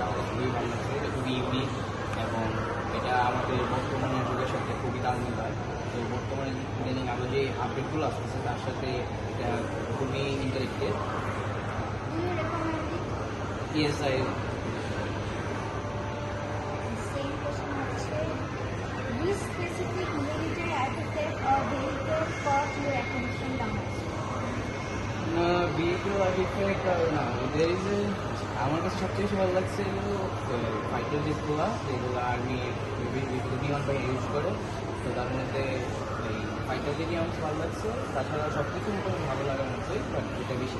আমাদের খুবই ভালো লাগছে। এটা খুবই ইউনিক এবং এটা আমাদের বর্তমানে যুগের সাথে খুবই তাল মিলায়। তো বর্তমানে ইদানিং আরও যে আপডেটগুলো আসতেছে তার সাথে এটা খুবই interacted. Do you recommend it? Yes I Same question হচ্ছে, which specific military artifact or vehicle caught your attention the most? বিএপিও আর্টিফ্যাক্ট না, দের ইজ আমার কাছে সবচেয়ে বেশি ভালো লাগছে ফাইটার জেটগুলো, যেগুলো আর্মি বিমান বাহিনী ইউজ করে। তো তার মধ্যে এই ফাইটার জেটই আমার কাছে ভালো লাগছে। তাছাড়া সব কিছু মোটামুটি ভালো লাগার মতোই, বাট এটা বেশি